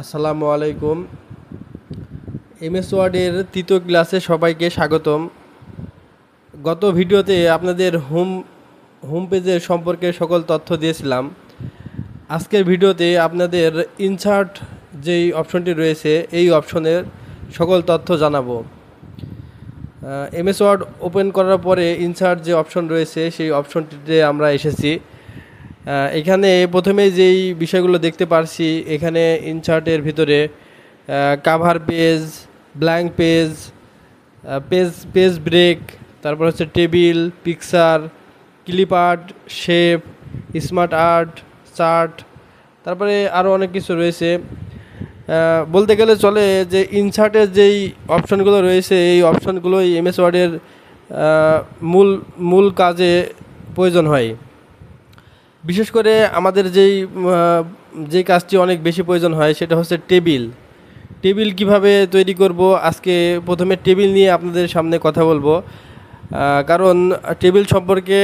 আসসালামু আলাইকুম। এমএস ওয়ার্ডের তৃতীয় ক্লাসে সবাইকে স্বাগতম। গত ভিডিওতে আপনাদের হোম পেজের সম্পর্কে সকল তথ্য দিয়েছিলাম। আজকের ভিডিওতে আপনাদের ইনসার্ট যেই অপশনটি রয়েছে এই অপশনের সকল তথ্য জানাবো। এমএস ওয়ার্ড ওপেন করার পরে ইনসার্ট যে অপশন রয়েছে সেই অপশনটিতে আমরা এসেছি। এখানে প্রথমে যেই বিষয়গুলো দেখতে পারছি, এখানে ইনসার্টের ভিতরে cover page, blank page, page break, তারপর হচ্ছে table, picture, clip art, shape, smart art, chart, তারপরে আরও অনেক কিছু রয়েছে। বলতে গেলে চলে যে ইনসার্টের যেই অপশনগুলো রয়েছে এই অপশনগুলোই এমএস ওয়ার্ডের মূল মূল কাজে প্রয়োজন হয়। বিশেষ করে আমাদের যেই কাজটি অনেক বেশি প্রয়োজন হয় সেটা হচ্ছে টেবিল কিভাবে তৈরি করব। আজকে প্রথমে টেবিল নিয়ে আপনাদের সামনে কথা বলবো, কারণ টেবিল সম্পর্কে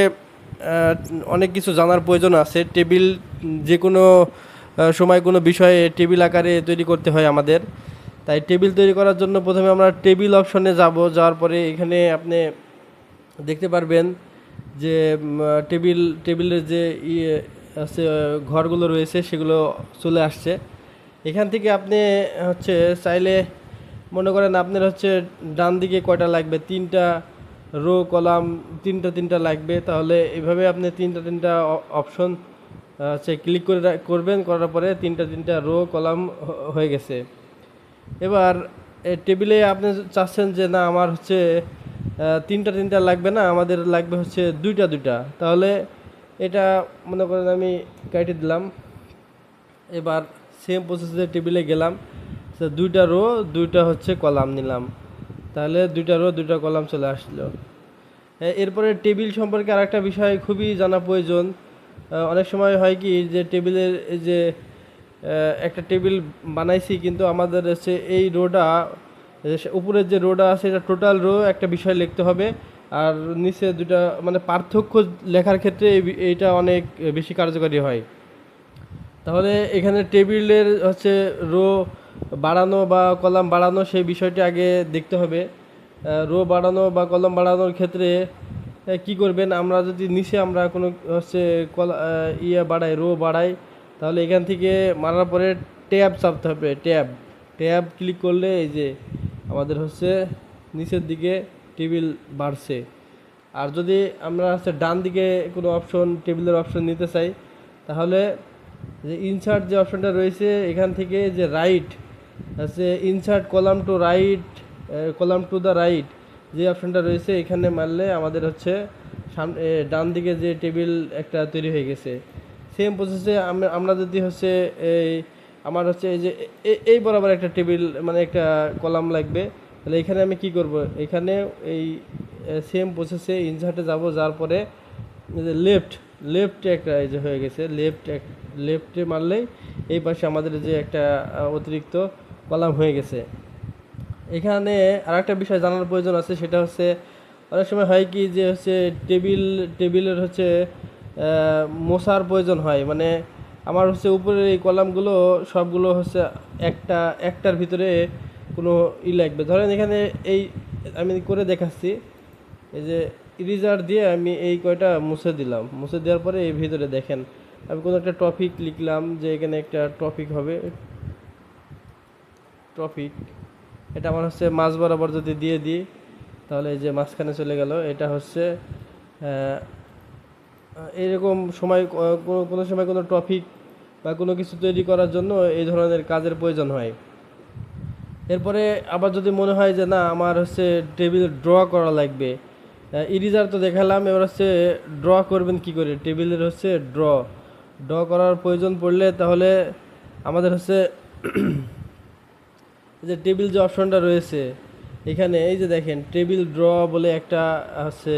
অনেক কিছু জানার প্রয়োজন আছে। টেবিল যে কোনো সময় কোনো বিষয়ে টেবিল আকারে তৈরি করতে হয় আমাদের। তাই টেবিল তৈরি করার জন্য প্রথমে আমরা টেবিল অপশনে যাওয়ার পরে এখানে আপনি দেখতে পারবেন যে টেবিলের যে আছে ঘরগুলো রয়েছে সেগুলো চলে আসছে। এখান থেকে আপনি হচ্ছে চাইলে মনে করেন আপনার হচ্ছে ডান দিকে কয়টা লাগবে, 3টা রো কলাম, তিনটা লাগবে। তাহলে এভাবে আপনি তিনটা অপশন হচ্ছে ক্লিক করবেন, করার পরে তিনটা রো কলাম হয়ে গেছে। এবার টেবিলে আপনি চাচ্ছেন যে না আমার হচ্ছে তিনটা লাগবে না, আমাদের লাগবে হচ্ছে দুইটা। তাহলে এটা মনে করেন আমি কেটে দিলাম। এবার সেম প্রসেসে টেবিলে গেলাম, দুইটা রো দুইটা হচ্ছে কলাম নিলাম, তাহলে দুইটা রো দুইটা কলাম চলে আসলো। এরপরে টেবিল সম্পর্কে আর একটা বিষয় খুবই জানা প্রয়োজন। অনেক সময় হয় কি যে টেবিলের যে একটা টেবিল বানাইছি কিন্তু আমাদের হচ্ছে এই রোটা, উপরের যে রোটা আছে এটা টোটাল রো একটা বিষয় লিখতে হবে, আর নিচে দুটা মানে পার্থক্য লেখার ক্ষেত্রে এইটা অনেক বেশি কার্যকারী হয়। তাহলে এখানে টেবিলের হচ্ছে রো বাড়ানো বা কলাম বাড়ানো সেই বিষয়টি আগে দেখতে হবে। রো বাড়ানো বা কলাম বাড়ানোর ক্ষেত্রে কি করবেন, আমরা যদি নিচে আমরা কোনো হচ্ছে বাড়াই, রো বাড়াই, তাহলে এখান থেকে মারার পরে ট্যাব চাপতে হবে। ট্যাব ক্লিক করলে এই যে আমাদের হচ্ছে নিচের দিকে টেবিল বাড়ছে। আর যদি আমরা হচ্ছে ডান দিকে কোনো টেবিলের অপশন নিতে চাই, তাহলে যে ইনসার্ট যে অপশনটা রয়েছে এখান থেকে যে রাইট আছে, insert column to the right যে অপশনটা রয়েছে এখানে মারলে আমাদের হচ্ছে ডান দিকে যে টেবিল একটা তৈরি হয়ে গেছে। সেম প্রসেসে আমরা যদি হচ্ছে আমার হচ্ছে এই যে এই বরাবর একটা টেবিল মানে একটা কলাম লাগবে, তাহলে এখানে আমি কি করব, এখানে এই সেম প্রসেসে ইনসার্টে যাব, যার পরে যে লেফটে একটা এই যে হয়ে গেছে, লেফটে মারলেই এই পাশে আমাদের যে একটা অতিরিক্ত কলাম হয়ে গেছে। এখানে আর একটা বিষয় জানার প্রয়োজন আছে, সেটা হচ্ছে অনেক সময় হয় কি যে হচ্ছে টেবিলের হচ্ছে মোছার প্রয়োজন হয়। মানে আমার হচ্ছে উপরের এই কলামগুলো সবগুলো হচ্ছে একটার ভিতরে কোনো লাগবে। ধরেন এখানে এই আমি করে দেখাচ্ছি, এই যে ইরেজার দিয়ে আমি এই কয়টা মুছে দিলাম, মুছে দেওয়ার পরে এই ভিতরে দেখেন আমি কোনো একটা টপিক লিখলাম, যে এখানে একটা টপিক হবে, এটা আমার হচ্ছে মাঝ বরাবর যদি দিয়ে দিই তাহলে এই যে মাঝখানে চলে গেল। এটা হচ্ছে এরকম সময় কোনো সময় কোনো টপিক বা কোনো কিছু তৈরি করার জন্য এই ধরনের কাজের প্রয়োজন হয়। এরপরে আবার যদি মনে হয় যে না আমার হচ্ছে টেবিল ড্র করা লাগবে, ইরেজার তো দেখালাম, এবার হচ্ছে ড্র করবেন কি করে, টেবিলের হচ্ছে ড্র করার প্রয়োজন পড়লে তাহলে আমাদের হচ্ছে যে টেবিল যে অপশনটা রয়েছে এখানে এই যে দেখেন টেবিল ড্র বলে একটা হচ্ছে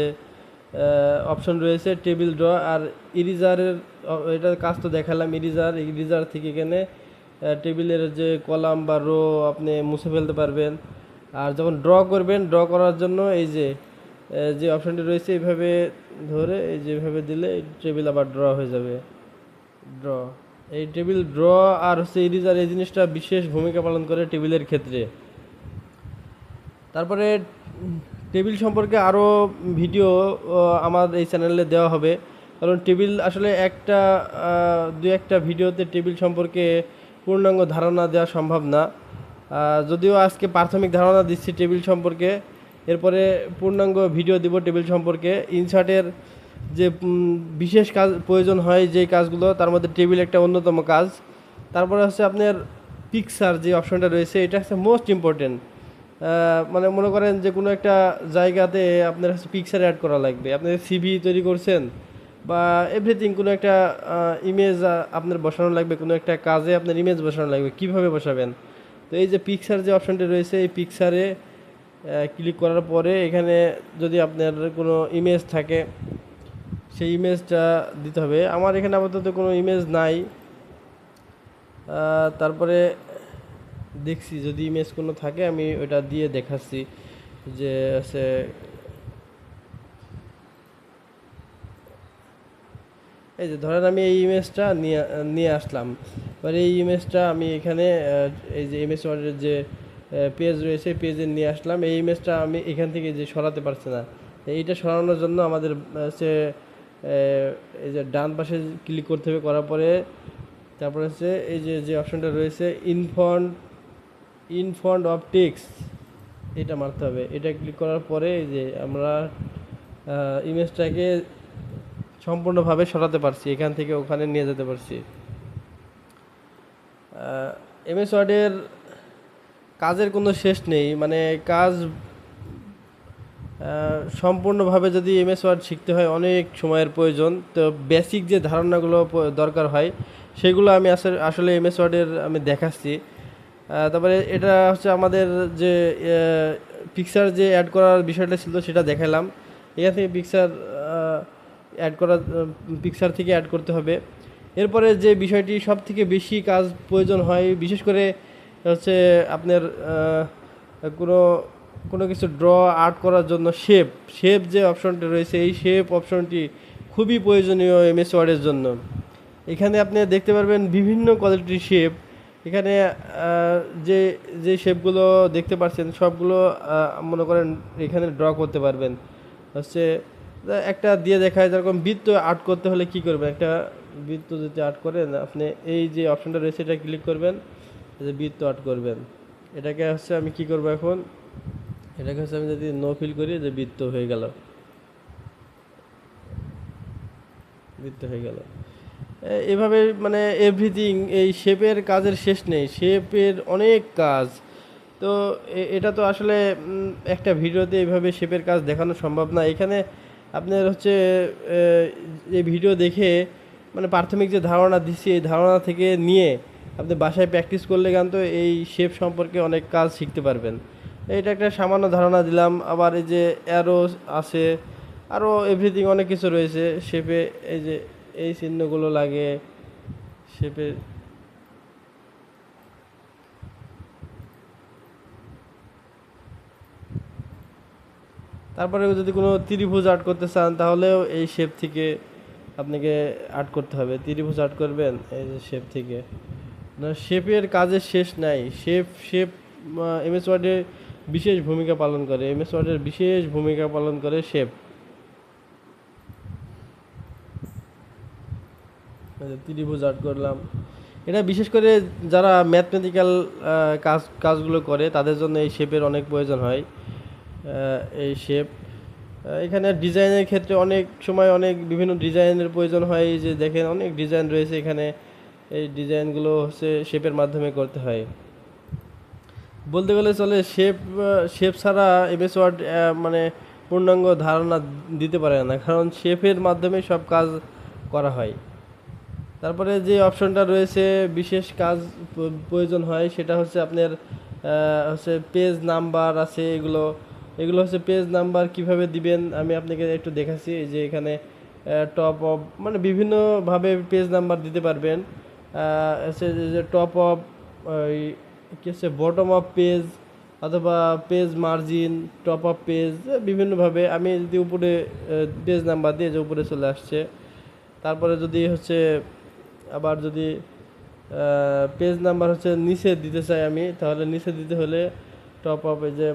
অপশন রয়েছে, টেবিল ড্র। আর ইরেজারের এটার কাজ তো দেখালাম, ইরেজার থেকে এখানে টেবিলের যে কলাম বা রো আপনি মুছে ফেলতে পারবেন। আর যখন ড্র করবেন, ড্র করার জন্য এই যে অপশনটি রয়েছে এইভাবে ধরে এই যেভাবে দিলে টেবিল আবার ড্র হয়ে যাবে। ড্র এই টেবিল ড্র আর হচ্ছে ইরেজার এই জিনিসটা বিশেষ ভূমিকা পালন করে টেবিলের ক্ষেত্রে। তারপরে টেবিল সম্পর্কে আরও ভিডিও আমার এই চ্যানেলে দেওয়া হবে, কারণ টেবিল আসলে দু একটা ভিডিওতে টেবিল সম্পর্কে পূর্ণাঙ্গ ধারণা দেওয়া সম্ভব না। যদিও আজকে প্রাথমিক ধারণা দিচ্ছি টেবিল সম্পর্কে, এরপরে পূর্ণাঙ্গ ভিডিও দিব টেবিল সম্পর্কে। ইনসার্টের যে বিশেষ কাজ প্রয়োজন হয়, যেই কাজগুলো, তার মধ্যে টেবিল একটা অন্যতম কাজ। তারপরে হচ্ছে আপনার পিকচার যে অপশনটা রয়েছে, এটা হচ্ছে মোস্ট ইম্পর্টেন্ট। মানে মনে করেন যে কোনো একটা জায়গাতে আপনার হচ্ছে পিকচার অ্যাড করা লাগবে, আপনি সিভি তৈরি করছেন বা এভরিথিং, কোনো একটা ইমেজ আপনার বসানো লাগবে, কোনো একটা কাজে আপনার ইমেজ বসানো লাগবে, কিভাবে বসাবেন? তো এই যে পিকচার যে অপশনটি রয়েছে, এই পিকচারে ক্লিক করার পরে এখানে যদি আপনার কোনো ইমেজ থাকে, সেই ইমেজটা দিতে হবে। আমার এখানে আপাতত কোনো ইমেজ নাই। তারপরে দেখছি যদি ইমেজ কোনো থাকে আমি ওটা দিয়ে দেখাচ্ছি যে আছে। এই যে ধরেন আমি এই ইমেজটা নিয়ে নিয়ে আসলাম, এবার এই ইমেজটা আমি এখানে এই যে এমএস ওয়ার্ডের যে পেজ রয়েছে, পেজে নিয়ে আসলাম। এই ইমেজটা আমি এখান থেকে যে সরাতে পারছি না, এইটা সরানোর জন্য আমাদের হচ্ছে এই যে ডান পাশে ক্লিক করতে হবে, করার পরে তারপরে হচ্ছে এই যে যে অপশনটা রয়েছে ইনফন্ট অফ টেক্সট, এটা মারতে হবে। এটা ক্লিক করার পরে এই যে আমরা ইমেজটাকে সম্পূর্ণভাবে সরাতে পারছি, এখান থেকে ওখানে নিয়ে যেতে পারছি। এমএস ওয়ার্ডের কাজের কোনো শেষ নেই, মানে কাজ সম্পূর্ণভাবে যদি এমএস ওয়ার্ড শিখতে হয় অনেক সময়ের প্রয়োজন। তো বেসিক যে ধারণাগুলো দরকার হয় সেগুলো আমি আসলে এমএস ওয়ার্ডের আমি দেখাচ্ছি। তারপরে এটা হচ্ছে আমাদের যে পিকচার যে অ্যাড করার বিষয়টা ছিল সেটা দেখালাম। এখান থেকে পিকচার থেকে অ্যাড করতে হবে। এরপরে যে বিষয়টি সব থেকে বেশি কাজ প্রয়োজন হয়, বিশেষ করে হচ্ছে আপনার কোনো কোনো কিছু ড্র আর্ট করার জন্য শেপ যে অপশনটি রয়েছে, এই শেপ অপশনটি খুবই প্রয়োজনীয় এমএস ওয়ার্ডের জন্য। এখানে আপনি দেখতে পারবেন বিভিন্ন কোয়ালিটির শেপ। এখানে যে যে শেপগুলো দেখতে পাচ্ছেন সবগুলো মনে করেন এখানে ড্র করতে পারবেন। হচ্ছে একটা দিয়ে দেখায়, যেরকম বৃত্ত আর্ট করতে হলে কি করবেন, একটা বৃত্ত যদি আর্ট করেন আপনি এই যে অপশনটা রয়েছে এটা ক্লিক করবেন, যে বৃত্ত আর্ট করবেন। এটাকে হচ্ছে আমি কি করব এখন, এটাকে হচ্ছে আমি যদি নো ফিল করি, যে বৃত্ত হয়ে গেল, বৃত্ত হয়ে গেল। এভাবে মানে এভরিথিং, এই শেপের কাজের শেষ নেই, শেপের অনেক কাজ। তো এটা তো আসলে একটা ভিডিওতে এইভাবে শেপের কাজ দেখানো সম্ভব না। এখানে আপনার হচ্ছে এই ভিডিও দেখে মানে প্রাথমিক যে ধারণা দিচ্ছি, এই ধারণা থেকে নিয়ে আপনি বাসায় প্র্যাকটিস করলে কিন্তু এই শেপ সম্পর্কে অনেক কাজ শিখতে পারবেন। এটা একটা সামান্য ধারণা দিলাম। আবার এই যে অ্যারো আছে, আরও এভরিথিং অনেক কিছু রয়েছে শেপে। এই যে এই চিহ্নগুলো লাগে শেপে। তারপরে যদি কোনো ত্রিভুজ আর্ট করতে চান তাহলেও এই শেপ থেকে আপনাকে আর্ট করতে হবে। ত্রিভুজ আর্ট করবেন এই যে শেপ থেকে। না, শেপের কাজের শেষ নাই। শেপ এমএস ওয়ার্ডে বিশেষ ভূমিকা পালন করে, এমএস ওয়ার্ডের বিশেষ ভূমিকা পালন করে শেপ। ত্রিভুজ আর্ট করলাম। এটা বিশেষ করে যারা ম্যাথমেটিক্যাল কাজগুলো করে তাদের জন্য এই শেপের অনেক প্রয়োজন হয়। এই শেপ এখানে ডিজাইনের ক্ষেত্রে অনেক সময় অনেক বিভিন্ন ডিজাইনের প্রয়োজন হয়। এই যে দেখেন অনেক ডিজাইন রয়েছে এখানে, এই ডিজাইনগুলো হচ্ছে শেপের মাধ্যমে করতে হয়। বলতে গেলে চলে, শেপ ছাড়া এমএস ওয়ার্ড মানে পূর্ণাঙ্গ ধারণা দিতে পারে না, কারণ শেপের মাধ্যমে সব কাজ করা হয়। তারপরে যে অপশনটা রয়েছে বিশেষ কাজ প্রয়োজন হয়, সেটা হচ্ছে আপনার হচ্ছে পেজ নাম্বার আছে। এগুলো হচ্ছে পেজ নাম্বার কিভাবে দিবেন আমি আপনাকে একটু দেখাচ্ছি। এই যে এখানে টপ অফ, মানে বিভিন্নভাবে পেজ নাম্বার দিতে পারবেন। হচ্ছে যে টপ অফ, ওই কী হচ্ছে বটম অফ পেজ, অথবা page margin, top of page, বিভিন্নভাবে। আমি যদি উপরে পেজ নাম্বার দিয়ে যে উপরে চলে আসছে। তারপরে যদি হচ্ছে আবার যদি পেজ নাম্বার হচ্ছে নিচে দিতে চাই আমি, তাহলে নিচে দিতে হলে টপ আপ এই যে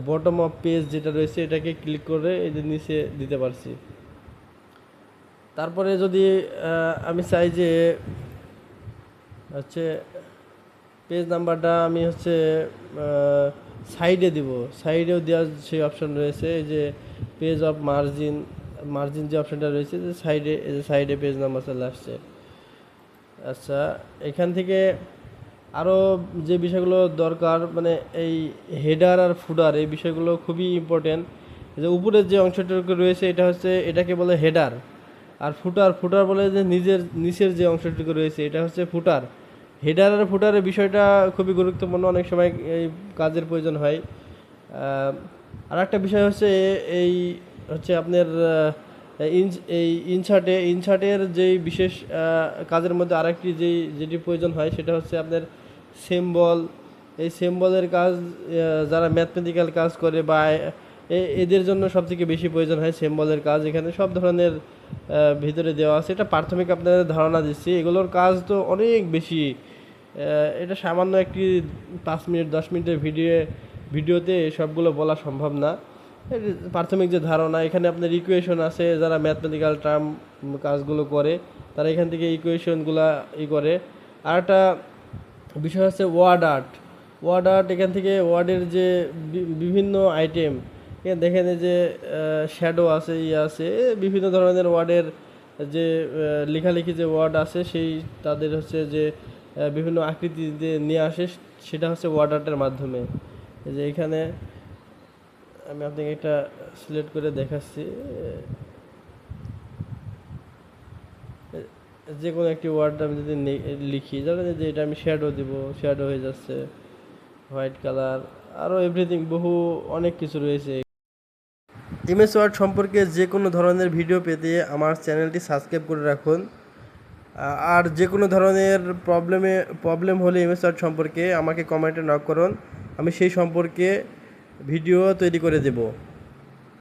বটম অফ পেজ যেটা রয়েছে এটাকে ক্লিক করে এই যে নিচে দিতে পারছি। তারপরে যদি আমি চাই যে হচ্ছে পেজ নাম্বারটা আমি হচ্ছে সাইডে দিব, সাইডেও দেওয়ার সেই অপশন রয়েছে, এই যে পেজ অফ মার্জিন, মার্জিন যে অপশনটা রয়েছে যে সাইডে, এই যে সাইডে পেজ নাম্বার চলে আসছে। আচ্ছা, এখান থেকে আরও যে বিষয়গুলো দরকার, মানে এই হেডার আর ফুডার এই বিষয়গুলো খুবই ইম্পর্টেন্ট। যে উপরের যে অংশটুকু রয়েছে এটা হচ্ছে, এটাকে বলে হেডার, আর ফুটার বলে যে নিচের যে অংশটুকু রয়েছে এটা হচ্ছে ফুটার। হেডার আর ফুটারের বিষয়টা খুবই গুরুত্বপূর্ণ, অনেক সময় এই কাজের প্রয়োজন হয়। আর একটা বিষয় হচ্ছে এই হচ্ছে আপনার এই ইনসার্টের যেই বিশেষ কাজের মধ্যে আরেকটি যেটি প্রয়োজন হয় সেটা হচ্ছে আপনার সিম্বল। এই সিম্বলের কাজ যারা ম্যাথমেটিক্যাল কাজ করে বা এদের জন্য সবথেকে বেশি প্রয়োজন হয় সিম্বলের কাজ। এখানে সব ধরনের ভিতরে দেওয়া আছে, এটা প্রাথমিক আপনাদের ধারণা দিচ্ছি। এগুলোর কাজ তো অনেক বেশি, এটা সামান্য একটি 5 মিনিট 10 মিনিটের ভিডিওতে সবগুলো বলা সম্ভব না। প্রাথমিক যে ধারণা, এখানে আপনার ইকুয়েশন আছে, যারা ম্যাথমেটিক্যাল টার্ম কাজগুলো করে তারা এখান থেকে ইকুয়েশনগুলা করে। আর একটা বিষয় হচ্ছে ওয়ার্ড আর্ট এখান থেকে ওয়ার্ডের যে বিভিন্ন আইটেম, এখানে দেখেন যে শ্যাডো আছে, আছে বিভিন্ন ধরনের ওয়ার্ডের যে লেখালেখি যে ওয়ার্ড আছে সেই তাদের হচ্ছে যে বিভিন্ন আকৃতি দিয়ে নিয়ে আসে, সেটা হচ্ছে ওয়ার্ড আর্টের মাধ্যমে। এই যে এখানে আমি আপনাকে একটা সিলেক্ট করে দেখাচ্ছি, যে কোনো একটি ওয়ার্ড আমি যদি লিখি, জানেন যে এটা আমি শ্যাডো দিব, শ্যাডো হয়ে যাচ্ছে, হোয়াইট কালার, আরও এভরিথিং অনেক কিছু রয়েছে। এমএস ওয়ার্ড সম্পর্কে যে কোনো ধরনের ভিডিও পেতে আমার চ্যানেলটি সাবস্ক্রাইব করে রাখুন। আর যে কোনো ধরনের প্রবলেম হলে এমএস ওয়ার্ড সম্পর্কে আমাকে কমেন্টে নক করুন, আমি সেই সম্পর্কে ভিডিও তৈরি করে দেব।